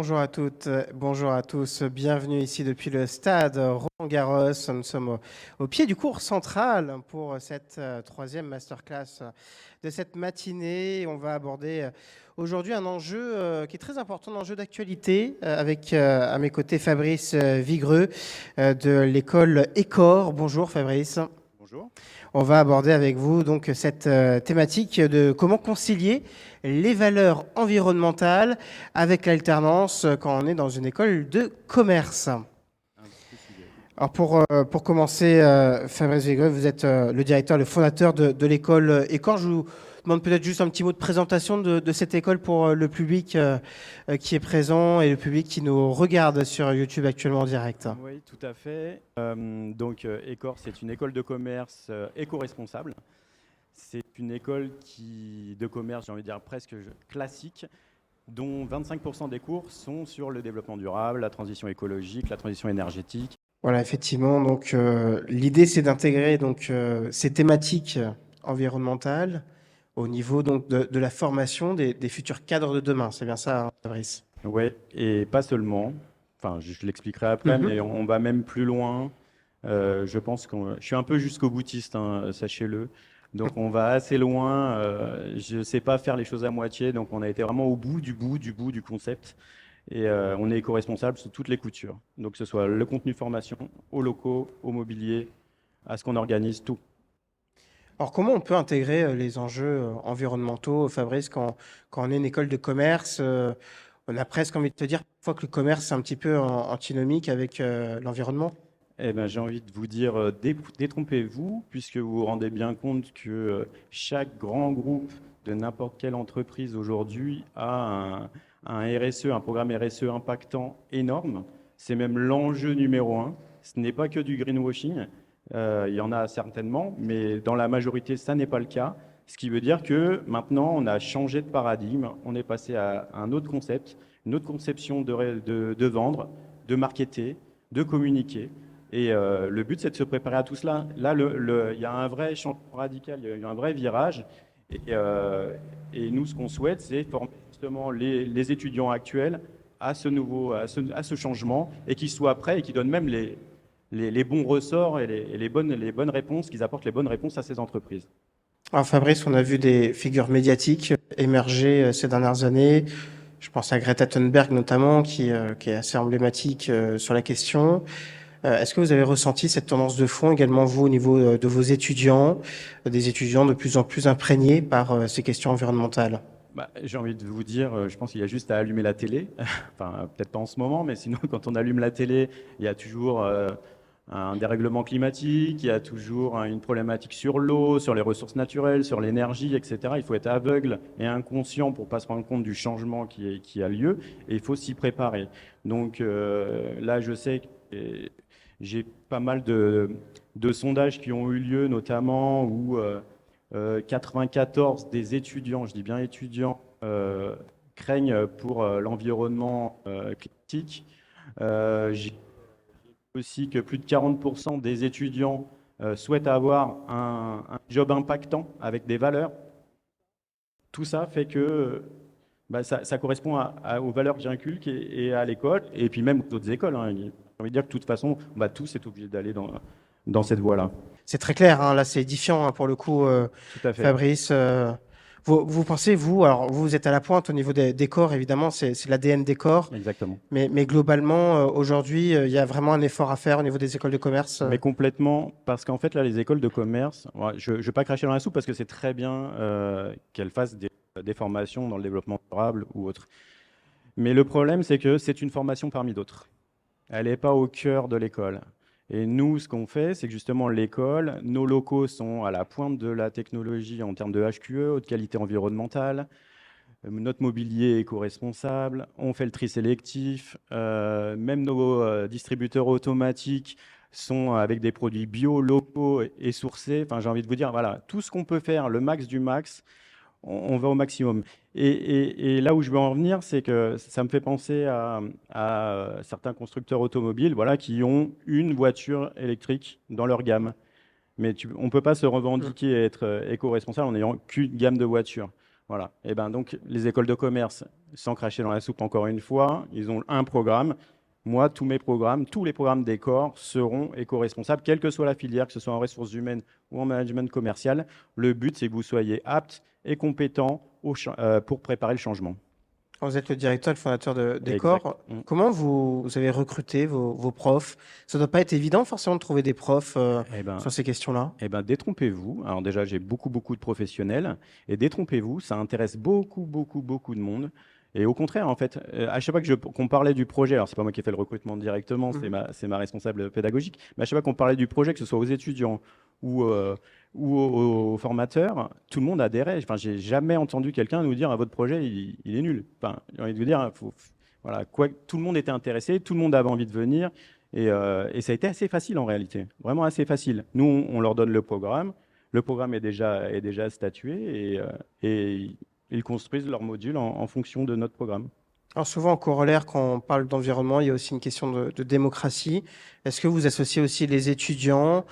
Bonjour à toutes, bonjour à tous. Bienvenue ici depuis le stade Roland-Garros. Nous sommes au pied du cours central pour cette troisième masterclass de cette matinée. On va aborder aujourd'hui un enjeu qui est très important, un enjeu d'actualité, avec à mes côtés Fabrice Vigreux de l'école Écor. Bonjour Fabrice. Bonjour. On va aborder avec vous donc cette thématique de comment concilier les valeurs environnementales avec l'alternance quand on est dans une école de commerce. Un vaste sujet. Alors pour commencer, Fabrice Vigreux, vous êtes le directeur, le fondateur de l'école Écor. Je vous demande peut-être juste un petit mot de présentation de cette école pour le public qui est présent et le public qui nous regarde sur YouTube actuellement en direct. Oui, tout à fait. Écor, c'est une école de commerce éco-responsable. C'est une école de commerce, j'ai envie de dire presque classique, dont 25% des cours sont sur le développement durable, la transition écologique, la transition énergétique. Voilà, effectivement. Donc, l'idée, c'est d'intégrer ces thématiques environnementales au niveau donc de la formation des futurs cadres de demain. C'est bien ça, hein, Fabrice? Oui, et pas seulement. Enfin, je l'expliquerai après, mais on va même plus loin. Je pense je suis un peu jusqu'au boutiste, hein, sachez-le. Donc on va assez loin. Je ne sais pas faire les choses à moitié. Donc on a été vraiment au bout du concept. Et on est éco-responsable sous toutes les coutures. Donc que ce soit le contenu formation, aux locaux, au mobilier, à ce qu'on organise, tout. Alors, comment on peut intégrer les enjeux environnementaux, Fabrice, quand on est une école de commerce on a presque envie de te dire parfois que le commerce, c'est un petit peu antinomique avec l'environnement. Eh ben, j'ai envie de vous dire, détrompez-vous, puisque vous vous rendez bien compte que chaque grand groupe de n'importe quelle entreprise aujourd'hui a un RSE, un programme RSE impactant énorme. C'est même l'enjeu numéro un. Ce n'est pas que du greenwashing. Il y en a certainement, mais dans la majorité, ça n'est pas le cas. Ce qui veut dire que maintenant, on a changé de paradigme. On est passé à un autre concept, une autre conception de vendre, de marketer, de communiquer. Et le but, c'est de se préparer à tout cela. Là, il y a un vrai changement radical, il y a un vrai virage. Et nous, ce qu'on souhaite, c'est former justement les étudiants actuels à à ce changement et qu'ils soient prêts et qu'ils donnent même les bons ressorts et les bonnes réponses, qu'ils apportent les bonnes réponses à ces entreprises. Alors, Fabrice, on a vu des figures médiatiques émerger ces dernières années. Je pense à Greta Thunberg notamment, qui est assez emblématique sur la question. Est-ce que vous avez ressenti cette tendance de fond également, vous, au niveau de vos étudiants, des étudiants de plus en plus imprégnés par ces questions environnementales? Bah, j'ai envie de vous dire, je pense qu'il y a juste à allumer la télé. Enfin, peut-être pas en ce moment, mais sinon, quand on allume la télé, il y a toujours un dérèglement climatique, il y a toujours une problématique sur l'eau, sur les ressources naturelles, sur l'énergie, etc. Il faut être aveugle et inconscient pour pas se rendre compte du changement qui a lieu, et il faut s'y préparer. Donc là, je sais que j'ai pas mal de sondages qui ont eu lieu, notamment où 94 des étudiants, je dis bien étudiants, craignent pour l'environnement climatique. J'ai aussi que plus de 40% des étudiants souhaitent avoir un job impactant avec des valeurs. Tout ça fait que ça correspond aux valeurs que j'inculque et à l'école, et puis même aux autres écoles, hein. J'ai envie de dire que de toute façon, on va tous être obligés d'aller dans cette voie-là. C'est très clair, hein, là c'est édifiant hein, pour le coup, Tout à fait. Fabrice. Vous pensez, vous, alors vous êtes à la pointe au niveau des corps, évidemment, c'est l'ADN des corps, Exactement. mais globalement, aujourd'hui, il y a vraiment un effort à faire au niveau des écoles de commerce. Mais complètement, parce qu'en fait, là, les écoles de commerce, je ne vais pas cracher dans la soupe parce que c'est très bien qu'elles fassent des formations dans le développement durable ou autre. Mais le problème, c'est que c'est une formation parmi d'autres. Elle n'est pas au cœur de l'école. Et nous, ce qu'on fait, c'est que justement, l'école, nos locaux sont à la pointe de la technologie en termes de HQE, haute qualité environnementale. Notre mobilier éco-responsable, on fait le tri sélectif, même nos distributeurs automatiques sont avec des produits bio, locaux et sourcés. Enfin, j'ai envie de vous dire, voilà, tout ce qu'on peut faire, le max du max, on va au maximum. Et là où je veux en venir, c'est que ça me fait penser à certains constructeurs automobiles, voilà, qui ont une voiture électrique dans leur gamme. Mais on ne peut pas se revendiquer et être éco-responsable en n'ayant qu'une gamme de voitures. Voilà. Et ben donc, les écoles de commerce, sans cracher dans la soupe encore une fois, ils ont un programme. Moi, tous les programmes des corps seront éco-responsables, quelle que soit la filière, que ce soit en ressources humaines ou en management commercial. Le but, c'est que vous soyez aptes et compétents pour préparer le changement. Vous êtes le directeur, le fondateur des Exact. corps. Comment vous avez recruté vos profs? Ça ne doit pas être évident forcément de trouver des profs Eh ben, sur ces questions-là. Eh ben, détrompez-vous. Alors déjà, j'ai beaucoup de professionnels. Et détrompez-vous, ça intéresse beaucoup de monde. Et au contraire, en fait, à chaque fois qu'on parlait du projet, alors c'est pas moi qui ai fait le recrutement directement, c'est ma responsable pédagogique, mais à chaque fois qu'on parlait du projet, que ce soit aux étudiants ou aux formateurs, tout le monde adhérait. Enfin, j'ai jamais entendu quelqu'un nous dire votre projet, il est nul. Enfin, j'ai envie de vous dire, voilà, tout le monde était intéressé, tout le monde avait envie de venir. Et ça a été assez facile en réalité, vraiment assez facile. Nous, on leur donne le programme. Le programme est déjà statué et ils construisent leur module en fonction de notre programme. Alors souvent, en corollaire, quand on parle d'environnement, il y a aussi une question de démocratie. Est-ce que vous associez aussi les étudiants,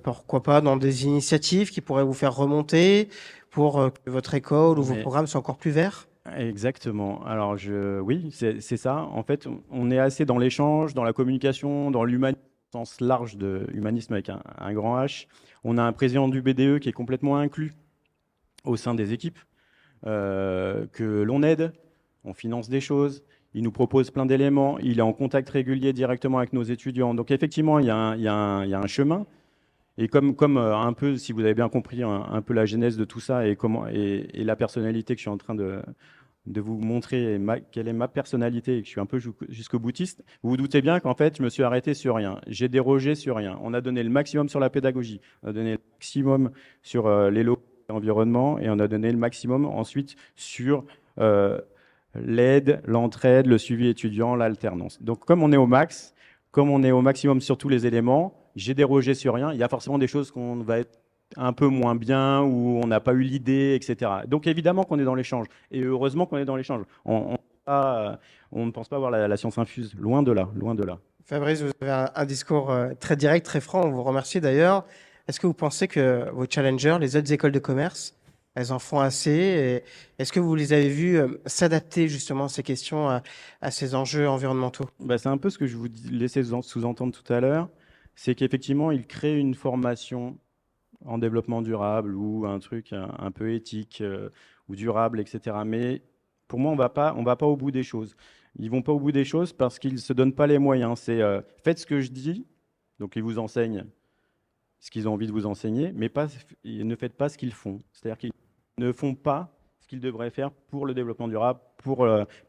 pourquoi pas, dans des initiatives qui pourraient vous faire remonter pour que votre école ou vos Mais programmes soient encore plus verts? exactement. Alors, oui, c'est ça. En fait, on est assez dans l'échange, dans la communication, dans l'humanisme, au sens large de humanisme avec un grand H. On a un président du BDE qui est complètement inclus au sein des équipes, que l'on aide, on finance des choses, il nous propose plein d'éléments, il est en contact régulier directement avec nos étudiants. Donc effectivement, il y a un chemin. Et comme un peu, si vous avez bien compris, un peu la genèse de tout ça et la personnalité que je suis en train de vous montrer quelle est ma personnalité et que je suis un peu jusqu'au boutiste, vous vous doutez bien qu'en fait, je me suis arrêté sur rien. J'ai dérogé sur rien. On a donné le maximum sur la pédagogie, on a donné le maximum sur les locaux et l'environnement et on a donné le maximum ensuite sur euh, l'aide, l'entraide, le suivi étudiant, l'alternance. Donc, comme on est au max, comme on est au maximum sur tous les éléments, j'ai dérogé sur rien. Il y a forcément des choses qu'on va être un peu moins bien ou on n'a pas eu l'idée, etc. Donc, évidemment qu'on est dans l'échange. Et heureusement qu'on est dans l'échange. On ne pense pas avoir la science infuse. Loin de là, loin de là. Fabrice, vous avez un discours très direct, très franc. On vous remercie d'ailleurs. Est-ce que vous pensez que vos challengers, les autres écoles de commerce, elles en font assez? Et est-ce que vous les avez vus s'adapter justement à ces questions, à ces enjeux environnementaux? Bah, c'est un peu ce que je vous laissais sous-entendre tout à l'heure. C'est qu'effectivement, ils créent une formation en développement durable ou un truc un peu éthique ou durable, etc. Mais pour moi, on va pas au bout des choses. Ils vont pas au bout des choses parce qu'ils se donnent pas les moyens. C'est faites ce que je dis, donc ils vous enseignent ce qu'ils ont envie de vous enseigner, mais ne faites pas ce qu'ils font. C'est-à-dire qu'ils ne font pas ce qu'ils devraient faire pour le développement durable, pour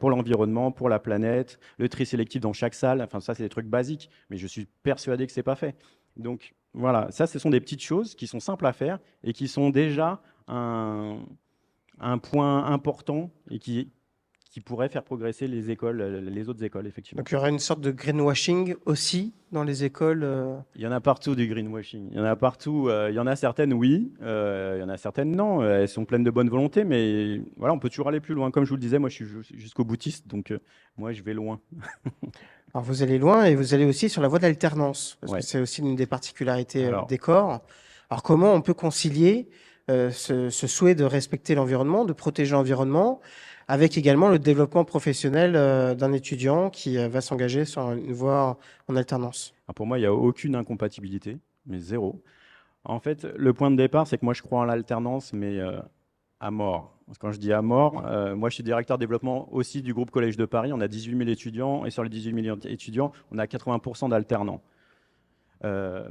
l'environnement, pour la planète, le tri sélectif dans chaque salle. Enfin, ça, c'est des trucs basiques, mais je suis persuadé que c'est pas fait. Donc, voilà, ça, ce sont des petites choses qui sont simples à faire et qui sont déjà un point important et qui pourrait faire progresser les écoles, les autres écoles, effectivement. Donc il y aura une sorte de greenwashing aussi dans les écoles. Il y en a partout du greenwashing. Il y en a partout. Il y en a certaines, oui. Il y en a certaines, non. Elles sont pleines de bonne volonté, mais voilà, on peut toujours aller plus loin. Comme je vous le disais, moi, je suis jusqu'au boutiste, donc moi, je vais loin. Alors vous allez loin et vous allez aussi sur la voie de l'alternance, parce que Ouais. c'est aussi l'une des particularités Alors, des corps. Alors comment on peut concilier ce souhait de respecter l'environnement, de protéger l'environnement, avec également le développement professionnel d'un étudiant qui va s'engager sur une voie en alternance? pour moi, il n'y a aucune incompatibilité, mais zéro. En fait, le point de départ, c'est que moi, je crois en l'alternance, mais à mort. Quand je dis à mort, moi, je suis directeur développement aussi du groupe Collège de Paris. On a 18 000 étudiants, et sur les 18 000 étudiants, on a 80% d'alternants. Euh,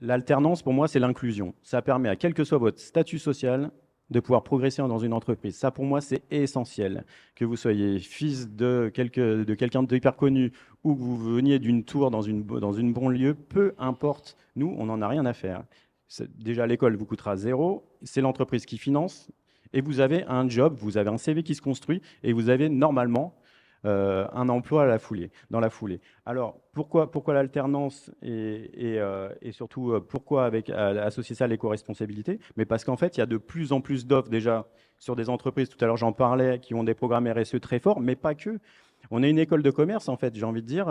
L'alternance, pour moi, c'est l'inclusion. Ça permet à quel que soit votre statut social de pouvoir progresser dans une entreprise. Ça, pour moi, c'est essentiel. Que vous soyez fils de quelqu'un d'hyper connu ou que vous veniez d'une tour dans une banlieue, peu importe, nous, on n'en a rien à faire. Déjà, l'école vous coûtera zéro, c'est l'entreprise qui finance, et vous avez un job, vous avez un CV qui se construit, et vous avez normalement un emploi dans la foulée. Alors, pourquoi l'alternance et surtout pourquoi associer ça à l'éco-responsabilité? Mais parce qu'en fait, il y a de plus en plus d'offres déjà sur des entreprises, tout à l'heure j'en parlais, qui ont des programmes RSE très forts, mais pas que. On est une école de commerce, en fait, j'ai envie de dire.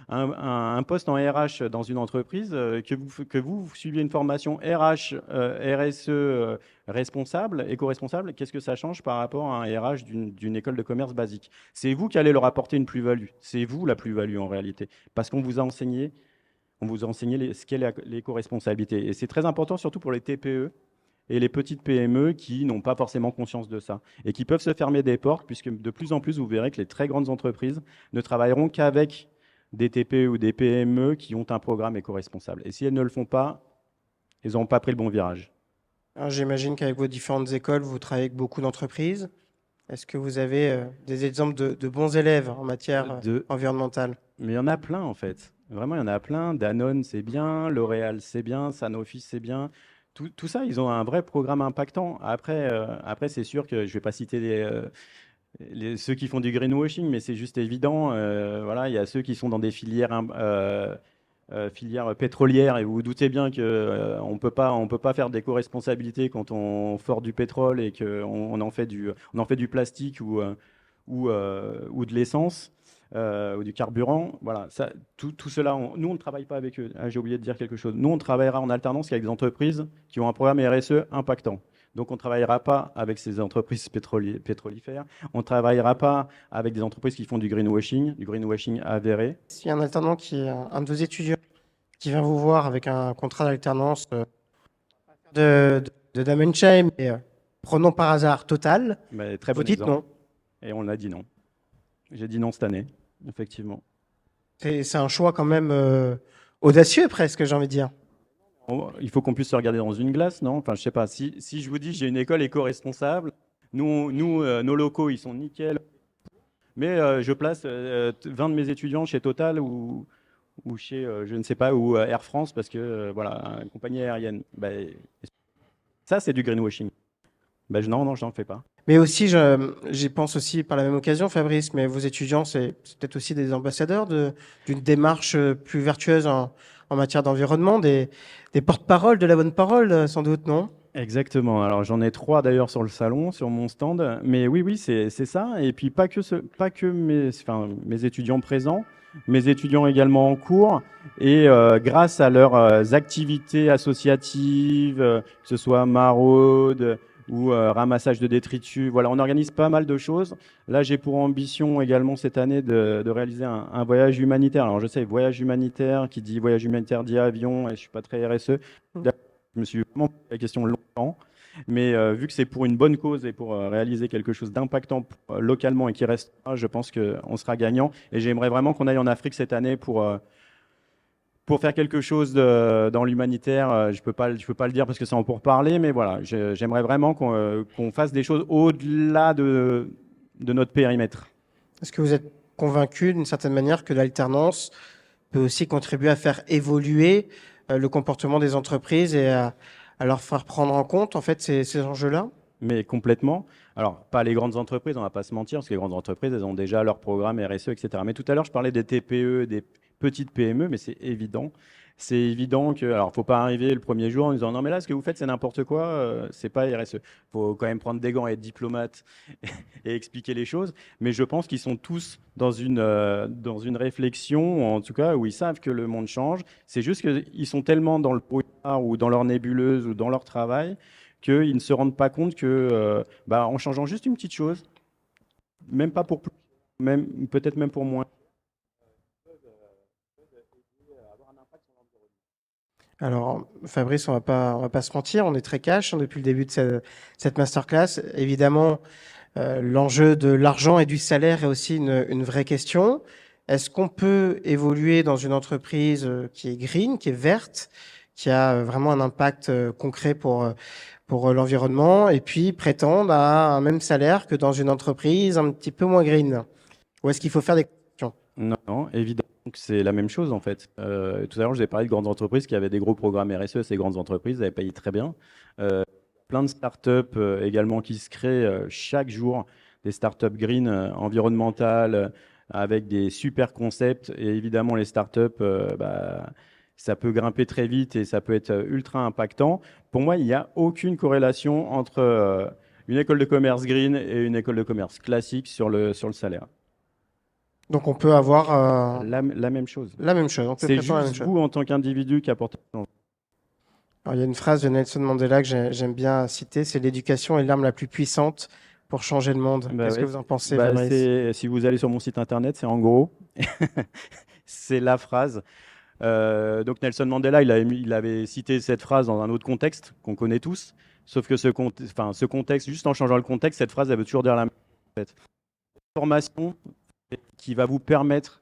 Un poste en RH dans une entreprise, que vous suiviez une formation RH, RSE responsable, éco-responsable, qu'est-ce que ça change par rapport à un RH d'une école de commerce basique? C'est vous qui allez leur apporter une plus-value. C'est vous la plus-value en réalité. Parce qu'on vous a enseigné, ce qu'est l'éco-responsabilité. Et c'est très important, surtout pour les TPE et les petites PME qui n'ont pas forcément conscience de ça et qui peuvent se fermer des portes, puisque de plus en plus, vous verrez que les très grandes entreprises ne travailleront qu'avec des TPE ou des PME qui ont un programme éco-responsable. Et si elles ne le font pas, elles n'ont pas pris le bon virage. Alors, j'imagine qu'avec vos différentes écoles, vous travaillez avec beaucoup d'entreprises. Est-ce que vous avez des exemples de bons élèves en matière environnementale? Mais il y en a plein, en fait. Vraiment, il y en a plein. Danone, c'est bien. L'Oréal, c'est bien. Sanofi, c'est bien. Tout ça, ils ont un vrai programme impactant. Après, c'est sûr que je ne vais pas citer ceux qui font du greenwashing, mais c'est juste évident. Voilà, il y a ceux qui sont dans des filières pétrolières, et vous vous doutez bien qu'on peut pas faire d'éco-responsabilité quand on fort du pétrole et qu'on on en fait du plastique ou de l'essence. Ou du carburant, voilà, tout cela, nous on ne travaille pas avec eux. Ah, j'ai oublié de dire quelque chose. Nous on travaillera en alternance avec des entreprises qui ont un programme RSE impactant. Donc on ne travaillera pas avec ces entreprises pétrolifères, on ne travaillera pas avec des entreprises qui font du greenwashing avéré. S'il y a un alternant un de vos étudiants qui vient vous voir avec un contrat d'alternance de Name and Shame, et prenons par hasard Total, Mais très vous bon dites exemple. non. Et on a dit non. J'ai dit non cette année, effectivement. C'est un choix quand même audacieux presque, j'ai envie de dire. Il faut qu'on puisse se regarder dans une glace, non? Enfin, je sais pas. Si je vous dis j'ai une école éco-responsable, nos locaux, ils sont nickel. Mais je place 20 de mes étudiants chez Total ou chez, je ne sais pas, ou Air France, parce que, voilà, une compagnie aérienne. Ben, ça, c'est du greenwashing. Ben, non, non, je n'en fais pas. Mais aussi, j'y pense aussi par la même occasion, Fabrice, mais vos étudiants, c'est peut-être aussi des ambassadeurs d'une démarche plus vertueuse en matière d'environnement, des porte-parole de la bonne parole, sans doute, non? Exactement. Alors j'en ai 3 d'ailleurs sur le salon, sur mon stand. Mais oui, oui, c'est ça. Et puis pas que mes étudiants présents, mes étudiants également en cours. Et grâce à leurs activités associatives, que ce soit maraude ou ramassage de détritus, voilà, on organise pas mal de choses. Là, j'ai pour ambition également cette année de réaliser un voyage humanitaire. Alors je sais, voyage humanitaire, qui dit voyage humanitaire dit avion, et je suis pas très RSE. Je me suis vraiment posé la question longtemps, mais vu que c'est pour une bonne cause et pour réaliser quelque chose d'impactant localement et qui reste, je pense qu'on sera gagnant. Et j'aimerais vraiment qu'on aille en Afrique cette année pour faire quelque chose dans l'humanitaire. Je peux pas le dire parce que c'est en pourparlers, mais voilà, j'aimerais vraiment qu'on fasse des choses au-delà de notre périmètre. Est-ce que vous êtes convaincu d'une certaine manière que l'alternance peut aussi contribuer à faire évoluer le comportement des entreprises et à leur faire prendre en compte en fait ces enjeux-là? Mais complètement. Alors, pas les grandes entreprises, on va pas se mentir, parce que les grandes entreprises, elles ont déjà leur programme RSE, etc. Mais tout à l'heure, je parlais des TPE, des petites PME, mais c'est évident. C'est évident que, alors, faut pas arriver le premier jour en disant non, mais là, ce que vous faites, c'est n'importe quoi, c'est pas RSE. Faut quand même prendre des gants et être diplomate et expliquer les choses. Mais je pense qu'ils sont tous dans une réflexion, en tout cas, où ils savent que le monde change. C'est juste qu'ils sont tellement dans le brouillard ou dans leur nébuleuse ou dans leur travail qu'ils ne se rendent pas compte que, en changeant juste une petite chose, même pas pour plus, peut-être même pour moins. Alors, Fabrice, on va pas se mentir, on est très cash depuis le début de cette masterclass. Évidemment, l'enjeu de l'argent et du salaire est aussi une vraie question. Est-ce qu'on peut évoluer dans une entreprise qui est green, qui est verte, qui a vraiment un impact concret pour l'environnement, et puis prétendre à un même salaire que dans une entreprise un petit peu moins green? Ou est-ce qu'il faut faire des concessions? Non, non, évidemment que c'est la même chose en fait. Tout à l'heure, je vous ai parlé de grandes entreprises qui avaient des gros programmes RSE. Ces grandes entreprises, elles payent très bien. Plein de startups également qui se créent chaque jour, des startups green, environnementales, avec des super concepts. Et évidemment, les startups, ça peut grimper très vite et ça peut être ultra impactant. Pour moi, il n'y a aucune corrélation entre une école de commerce green et une école de commerce classique sur le salaire. Donc on peut avoir La même chose. la même chose, on peut C'est prétendre la même juste chose. vous, en tant qu'individu, qui apportez le changement. Alors, il y a une phrase de Nelson Mandela que j'aime bien citer, c'est l'éducation est l'arme la plus puissante pour changer le monde. Bah Qu'est-ce que ouais, vous en pensez, Fabrice? si vous allez sur mon site internet, c'est en gros, c'est la phrase. Donc Nelson Mandela, il avait cité cette phrase dans un autre contexte qu'on connaît tous, sauf que ce contexte, juste en changeant le contexte, cette phrase, elle veut toujours dire la même chose, en fait. Formation qui va vous permettre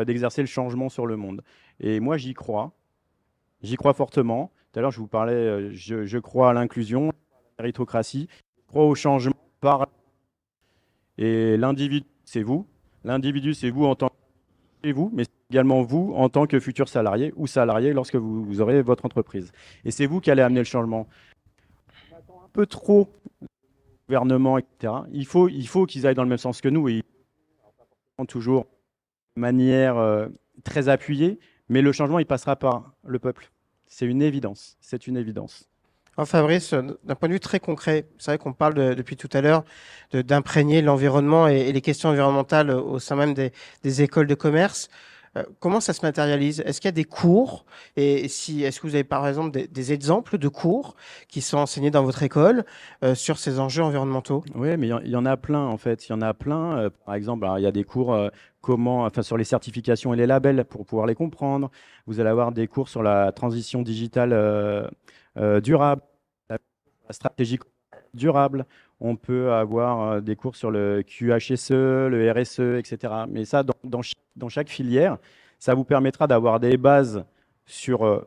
d'exercer le changement sur le monde. Et moi, j'y crois fortement. Tout à l'heure, je vous parlais, je crois à l'inclusion, à la méritocratie, je crois au changement par... Et l'individu, c'est vous. L'individu, c'est vous en tant que vous, mais c'est également vous en tant que futur salarié ou salarié lorsque vous aurez votre entreprise. Et c'est vous qui allez amener le changement. Un peu trop, gouvernement, etc. Il faut qu'ils aillent dans le même sens que nous et toujours de manière très appuyée, mais le changement, il passera par le peuple. C'est une évidence. C'est une évidence. Alors Fabrice, d'un point de vue très concret, c'est vrai qu'on parle depuis tout à l'heure d'imprégner l'environnement et les questions environnementales au sein même des écoles de commerce. Comment ça se matérialise? Est-ce qu'il y a des cours? Et si, est-ce que vous avez par exemple des exemples de cours qui sont enseignés dans votre école sur ces enjeux environnementaux? Oui, mais il y en a plein en fait. Il y en a plein. Par exemple, alors, il y a des cours enfin, sur les certifications et les labels pour pouvoir les comprendre. Vous allez avoir des cours sur la transition digitale durable, la stratégie durable. On peut avoir des cours sur le QHSE, le RSE, etc. Mais ça, dans chaque filière, ça vous permettra d'avoir des bases sur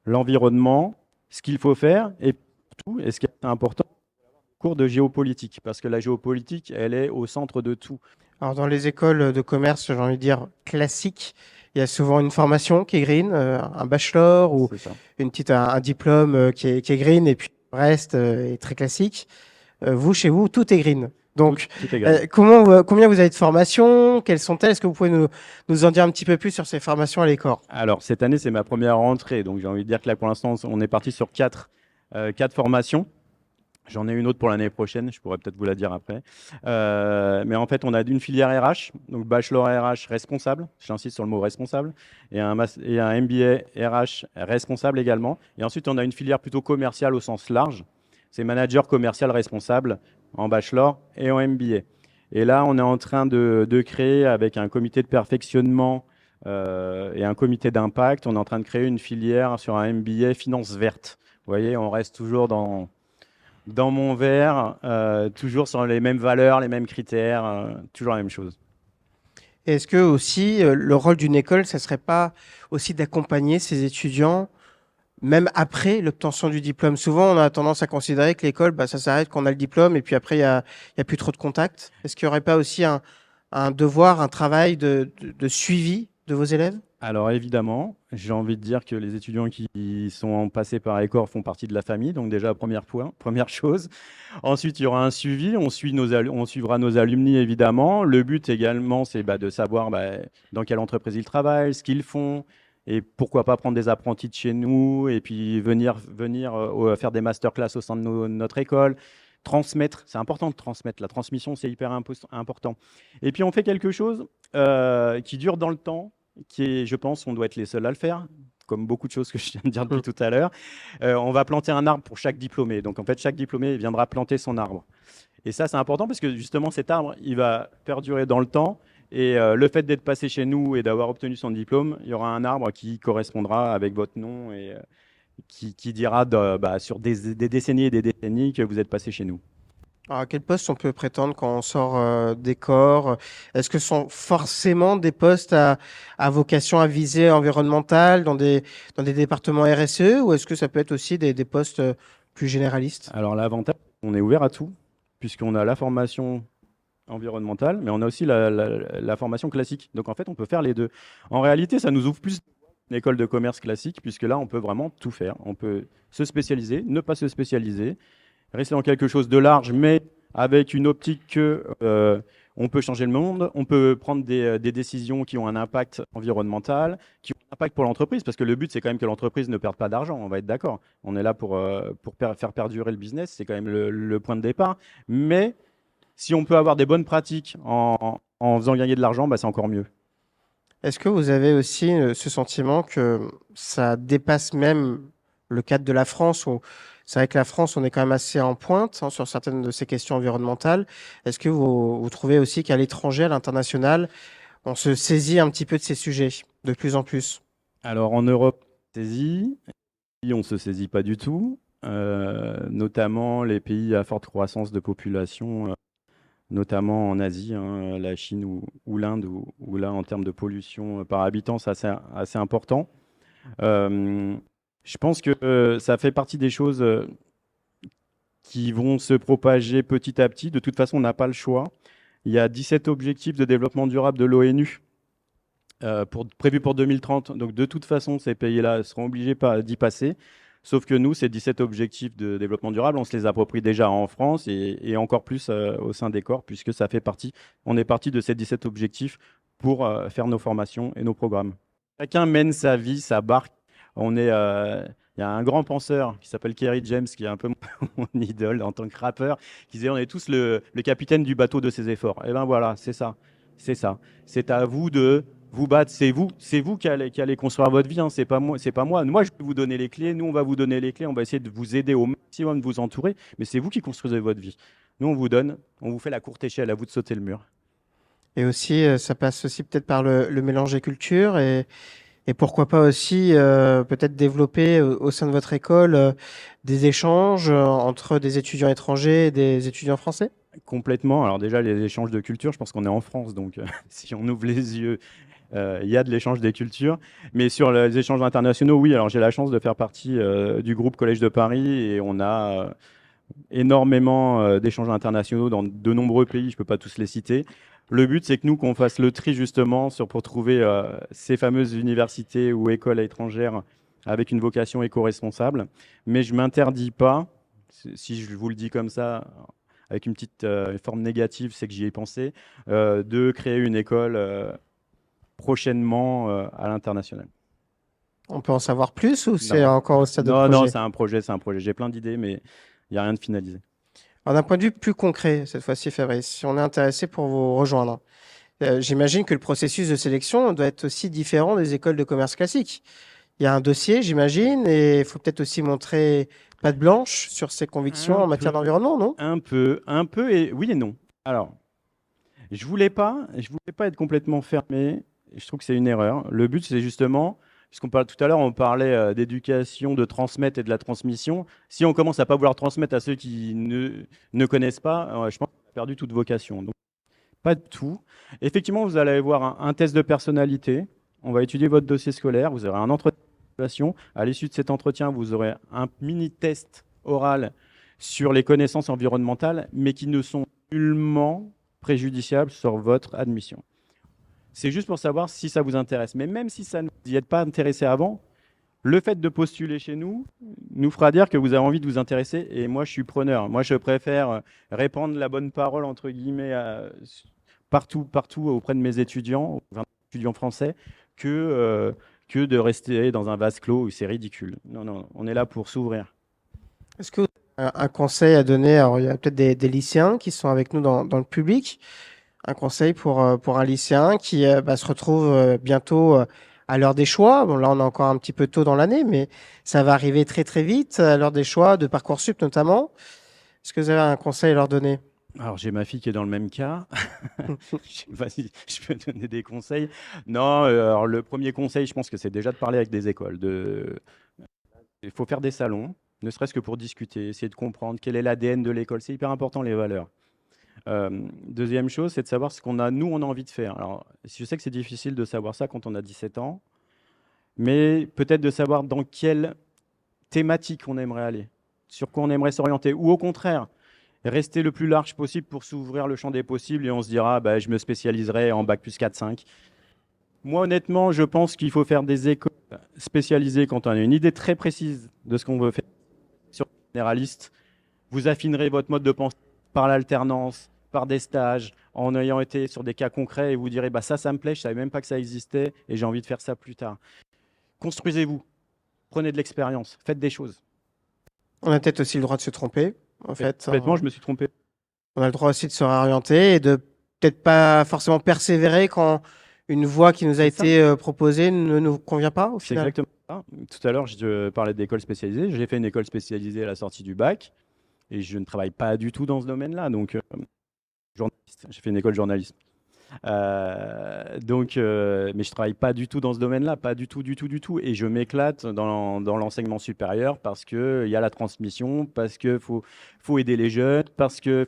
l'environnement, ce qu'il faut faire et tout. Et ce qui est important, cours de géopolitique, parce que la géopolitique, elle est au centre de tout. Alors dans les écoles de commerce, j'ai envie de dire classiques, il y a souvent une formation qui est green, un bachelor ou C'est ça. un diplôme qui est green et puis le reste est très classique. Vous, chez vous, tout est green. Donc, Tout est green. combien vous avez de formations? Quelles sont-elles? Est-ce que vous pouvez nous en dire un petit peu plus sur ces formations à l'école? Alors, cette année, c'est ma première rentrée. Donc, j'ai envie de dire que là, pour l'instant, on est parti sur quatre formations. J'en ai une autre pour l'année prochaine, je pourrais peut-être vous la dire après. Mais en fait, on a une filière RH, donc bachelor RH responsable, j'insiste sur le mot responsable, et et un MBA RH responsable également. Et ensuite, on a une filière plutôt commerciale au sens large, c'est manager commercial responsable en bachelor et en MBA. Et là, on est en train de créer avec un comité de perfectionnement et un comité d'impact, on est en train de créer une filière sur un MBA finance verte. Vous voyez, on reste toujours dans mon verre, toujours sur les mêmes valeurs, les mêmes critères, toujours la même chose. Et est-ce que aussi le rôle d'une école, ça serait pas aussi d'accompagner ses étudiants même après l'obtention du diplôme? Souvent, on a tendance à considérer que l'école, bah, ça s'arrête quand on a le diplôme et puis après, il y a plus trop de contact. Est-ce qu'il n'y aurait pas aussi un devoir, un travail de suivi de vos élèves? Alors évidemment, j'ai envie de dire que les étudiants qui sont passés par Ecor font partie de la famille, donc déjà premier point, première chose. Ensuite, il y aura un suivi, on suivra nos alumni évidemment. Le but également, c'est de savoir dans quelle entreprise ils travaillent, ce qu'ils font, et pourquoi pas prendre des apprentis de chez nous, et puis venir faire des masterclass au sein de notre école. Transmettre, c'est important de transmettre. La transmission, c'est hyper important. Et puis on fait quelque chose qui dure dans le temps, qui est, je pense, on doit être les seuls à le faire, comme beaucoup de choses que je viens de dire depuis tout à l'heure. On va planter un arbre pour chaque diplômé. Donc, en fait, chaque diplômé viendra planter son arbre. Et ça, c'est important parce que justement, cet arbre, il va perdurer dans le temps. Et le fait d'être passé chez nous et d'avoir obtenu son diplôme, il y aura un arbre qui correspondra avec votre nom et qui dira sur des décennies et des décennies que vous êtes passé chez nous. Alors, à quel poste on peut prétendre quand on sort des corps? Est-ce que ce sont forcément des postes à vocation à visée environnementale dans des départements RSE ou est-ce que ça peut être aussi des postes plus généralistes? Alors, l'avantage, on est ouvert à tout, puisqu'on a la formation environnementale, mais on a aussi la formation classique. Donc en fait, on peut faire les deux. En réalité, ça nous ouvre plus une école de commerce classique, puisque là, on peut vraiment tout faire. On peut se spécialiser, ne pas se spécialiser, rester dans quelque chose de large, mais avec une optique que on peut changer le monde, on peut prendre des décisions qui ont un impact environnemental, qui ont un impact pour l'entreprise, parce que le but, c'est quand même que l'entreprise ne perde pas d'argent, on va être d'accord. On est là pour faire perdurer le business, c'est quand même le point de départ. Mais si on peut avoir des bonnes pratiques en faisant gagner de l'argent, c'est encore mieux. Est-ce que vous avez aussi ce sentiment que ça dépasse même le cadre de la France où c'est vrai que la France, on est quand même assez en pointe sur certaines de ces questions environnementales. Est-ce que vous trouvez aussi qu'à l'étranger, à l'international, on se saisit un petit peu de ces sujets de plus en plus? Alors en Europe, on se saisit, on ne se saisit pas du tout, notamment les pays à forte croissance de population, notamment en Asie, hein, la Chine ou l'Inde, où là, en termes de pollution par habitant, c'est assez important. Euh, je pense que ça fait partie des choses qui vont se propager petit à petit. De toute façon, on n'a pas le choix. Il y a 17 objectifs de développement durable de l'ONU prévus pour 2030. Donc, de toute façon, ces pays-là seront obligés d'y passer. Sauf que nous, ces 17 objectifs de développement durable, on se les approprie déjà en France et encore plus au sein des corps, puisque ça fait partie, on est parti de ces 17 objectifs pour faire nos formations et nos programmes. Chacun mène sa vie, sa barque. Il y a un grand penseur qui s'appelle Kerry James, qui est un peu mon idole en tant que rappeur, qui disait on est tous le capitaine du bateau de ses efforts. Et ben voilà, c'est ça. C'est ça. C'est à vous de vous battre. C'est vous qui allez construire votre vie. Hein. C'est pas moi. C'est pas moi. Moi, je vais vous donner les clés. Nous, on va vous donner les clés. On va essayer de vous aider au maximum, de vous entourer. Mais c'est vous qui construisez votre vie. Nous, on vous donne. On vous fait la courte échelle. À vous de sauter le mur. Et aussi, ça passe aussi peut-être par le mélange des cultures et pourquoi pas aussi peut-être développer au sein de votre école des échanges entre des étudiants étrangers et des étudiants français? Complètement. Alors déjà, les échanges de culture, je pense qu'on est en France. Donc, si on ouvre les yeux, il y a de l'échange des cultures. Mais sur les échanges internationaux, oui. Alors, j'ai la chance de faire partie du groupe Collège de Paris et on a énormément d'échanges internationaux dans de nombreux pays. Je ne peux pas tous les citer. Le but, c'est que nous, qu'on fasse le tri justement pour trouver ces fameuses universités ou écoles étrangères avec une vocation éco-responsable. Mais je ne m'interdis pas, si je vous le dis comme ça, avec une petite forme négative, c'est que j'y ai pensé, de créer une école prochainement à l'international. On peut en savoir plus ou c'est Non, encore au stade de non, projet? c'est un projet, c'est un projet. J'ai plein d'idées, mais il n'y a rien de finalisé. Alors, d'un point de vue plus concret, cette fois-ci, Fabrice, si on est intéressé pour vous rejoindre, j'imagine que le processus de sélection doit être aussi différent des écoles de commerce classiques. Il y a un dossier, j'imagine, et il faut peut-être aussi montrer patte blanche sur ses convictions Un en matière peu, d'environnement, non? un peu, et oui et non. Alors, je voulais pas être complètement fermé. Je trouve que c'est une erreur. Le but, c'est justement, puisqu'on parle tout à l'heure, on parlait d'éducation, de transmettre et de la transmission. Si on commence à pas vouloir transmettre à ceux qui ne connaissent pas, je pense qu'on a perdu toute vocation. Donc, pas de tout. Effectivement, vous allez avoir un test de personnalité. On va étudier votre dossier scolaire. Vous aurez un entretien d'évaluation. À l'issue de cet entretien, vous aurez un mini test oral sur les connaissances environnementales, mais qui ne sont nullement préjudiciables sur votre admission. C'est juste pour savoir si ça vous intéresse. Mais même si ça ne vous y êtes pas intéressé avant, le fait de postuler chez nous nous fera dire que vous avez envie de vous intéresser. Et moi, je suis preneur. Moi, je préfère répandre la bonne parole, entre guillemets, partout auprès de mes étudiants, étudiants français, que de rester dans un vase clos où c'est ridicule. Non, non, on est là pour s'ouvrir. Est-ce que vous avez un conseil à donner? Alors, il y a peut-être des lycéens qui sont avec nous dans le public. Un conseil pour un lycéen qui se retrouve bientôt à l'heure des choix. Bon, là, on est encore un petit peu tôt dans l'année, mais ça va arriver très, très vite à l'heure des choix, de Parcoursup notamment. Est-ce que vous avez un conseil à leur donner? Alors, j'ai ma fille qui est dans le même cas. Je sais pas si je peux donner des conseils. Non, alors le premier conseil, je pense que c'est déjà de parler avec des écoles. Il faut faire des salons, ne serait-ce que pour discuter, essayer de comprendre quel est l'ADN de l'école. C'est hyper important, les valeurs. Deuxième chose, c'est de savoir ce qu'on a, nous, on a envie de faire. Alors, je sais que c'est difficile de savoir ça quand on a 17 ans, mais peut-être de savoir dans quelle thématique on aimerait aller, sur quoi on aimerait s'orienter, ou au contraire, rester le plus large possible pour s'ouvrir le champ des possibles et on se dira, bah, je me spécialiserai en bac plus 4-5. Moi, honnêtement, je pense qu'il faut faire des écoles spécialisées quand on a une idée très précise de ce qu'on veut faire. Sur généraliste, vous affinerez votre mode de pensée par l'alternance, par des stages, en ayant été sur des cas concrets et vous direz, bah, ça me plaît, je ne savais même pas que ça existait et j'ai envie de faire ça plus tard. Construisez-vous, prenez de l'expérience, faites des choses. On a peut-être aussi le droit de se tromper, en fait. Complètement, je me suis trompé. On a le droit aussi de se réorienter et de peut-être pas forcément persévérer quand une voie qui nous a C'est ça. été proposée ne nous convient pas au C'est final. exactement ça. Tout à l'heure, je parlais d'école spécialisée. J'ai fait une école spécialisée à la sortie du bac et je ne travaille pas du tout dans ce domaine-là. Donc, journaliste. J'ai fait une école de journalisme. Mais je travaille pas du tout dans ce domaine-là, pas du tout, du tout, du tout. Et je m'éclate dans l'enseignement supérieur parce qu'il y a la transmission, parce qu'il faut aider les jeunes, parce qu'il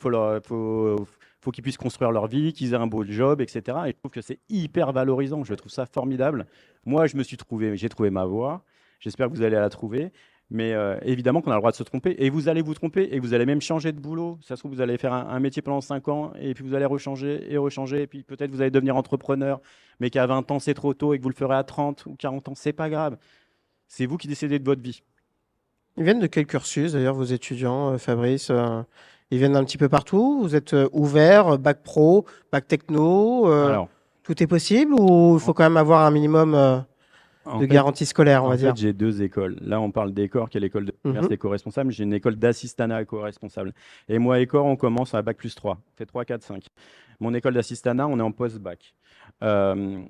faut qu'ils puissent construire leur vie, qu'ils aient un beau job, etc. Et je trouve que c'est hyper valorisant. Je trouve ça formidable. Moi, j'ai trouvé ma voie. J'espère que vous allez la trouver. Mais évidemment qu'on a le droit de se tromper. Et vous allez vous tromper et vous allez même changer de boulot. Ça se trouve, vous allez faire un métier pendant 5 ans et puis vous allez rechanger et rechanger. Et puis peut-être vous allez devenir entrepreneur, mais qu'à 20 ans, c'est trop tôt et que vous le ferez à 30 ou 40 ans. C'est pas grave. C'est vous qui décidez de votre vie. Ils viennent de quel cursus d'ailleurs vos étudiants, Fabrice? Ils viennent d'un petit peu partout? Vous êtes ouvert, bac pro, bac techno, Alors, tout est possible ou il faut en, quand même avoir un minimum en de fait, garantie scolaire, on va en dire? fait, j'ai deux écoles. Là, on parle d'Ecor, qui est l'école de commerce Mhm. éco-responsable. J'ai une école d'assistanat éco-responsable. Et moi, Ecor, on commence à bac plus 3. On fait 3, 4, 5. Mon école d'assistanat, on est en post-bac. Euh,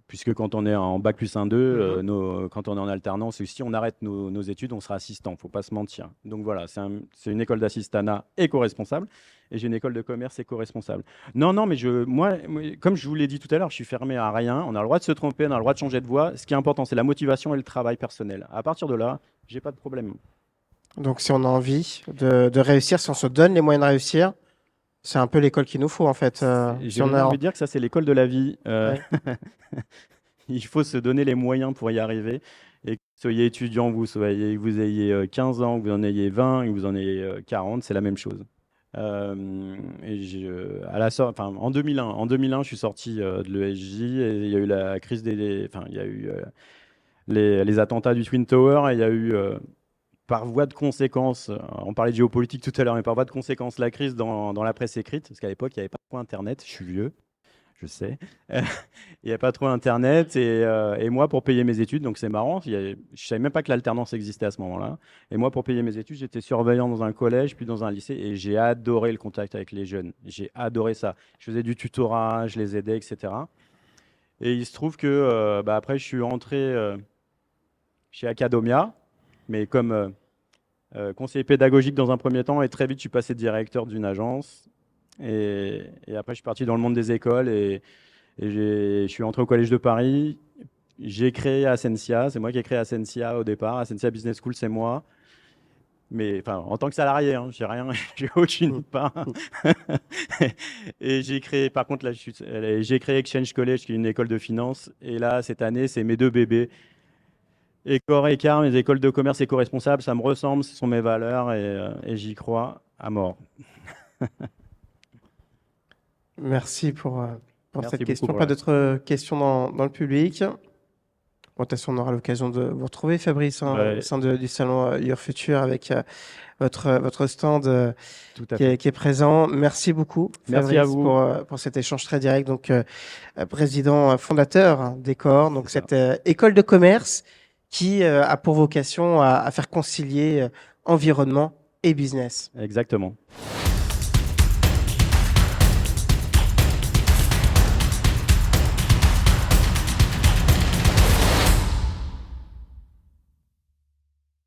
Puisque quand on est en bac plus 1, 2, Mhm. quand on est en alternance, si on arrête nos études, on sera assistant, il ne faut pas se mentir. Donc voilà, c'est une école d'assistanat éco-responsable et j'ai une école de commerce éco-responsable. Non, non, mais moi, comme je vous l'ai dit tout à l'heure, je suis fermé à rien. On a le droit de se tromper, on a le droit de changer de voie. Ce qui est important, c'est la motivation et le travail personnel. À partir de là, j'ai pas de problème. Donc si on a envie de réussir, si on se donne les moyens de réussir, c'est un peu l'école qu'il nous faut en fait. Si J'ai on même a... envie de dire que ça, c'est l'école de la vie. Ouais. Il faut se donner les moyens pour y arriver. Et que vous soyez étudiant, que vous ayez 15 ans, que vous en ayez 20, que vous en ayez 40, c'est la même chose. En 2001, je suis sorti de l'ESJ et il y a eu la crise enfin, il y a eu les attentats du Twin Tower et il y a eu, par voie de conséquence, on parlait de géopolitique tout à l'heure, mais par voie de conséquence, la crise dans la presse écrite, parce qu'à l'époque, il n'y avait pas trop Internet, je suis vieux, je sais. Il n'y a pas trop Internet. Et moi, pour payer mes études, donc c'est marrant, je ne savais même pas que l'alternance existait à ce moment-là. Et moi, pour payer mes études, j'étais surveillant dans un collège, puis dans un lycée, et j'ai adoré le contact avec les jeunes. J'ai adoré ça. Je faisais du tutorat, je les aidais, etc. Et il se trouve que après, je suis rentré chez Acadomia, mais comme conseiller pédagogique dans un premier temps, et très vite, je suis passé directeur d'une agence. Et après, je suis parti dans le monde des écoles je suis entré au Collège de Paris. J'ai créé Ascensia. C'est moi qui ai créé Ascensia au départ. Ascensia Business School, c'est moi. Mais enfin, en tant que salarié, hein, j'ai rien, j'ai aucune part. Et j'ai créé, par contre, là, j'ai créé Exchange College, qui est une école de finance. Et là, cette année, c'est mes deux bébés. Ecor et Car, mes écoles de commerce éco-responsables, ça me ressemble, ce sont mes valeurs et j'y crois à mort. Merci pour cette Merci beaucoup question. pour Pas la... d'autres questions dans le public. Bon, de toute façon, on aura l'occasion de vous retrouver, Fabrice, hein, au Ouais, sein du salon Your Future avec votre stand tout à fait. qui est présent. Merci beaucoup, Merci à Fabrice, vous. pour cet échange très direct. Donc, président fondateur d'Ecor, C'est donc ça. cette école de commerce qui a pour vocation à faire concilier environnement et business. Exactement.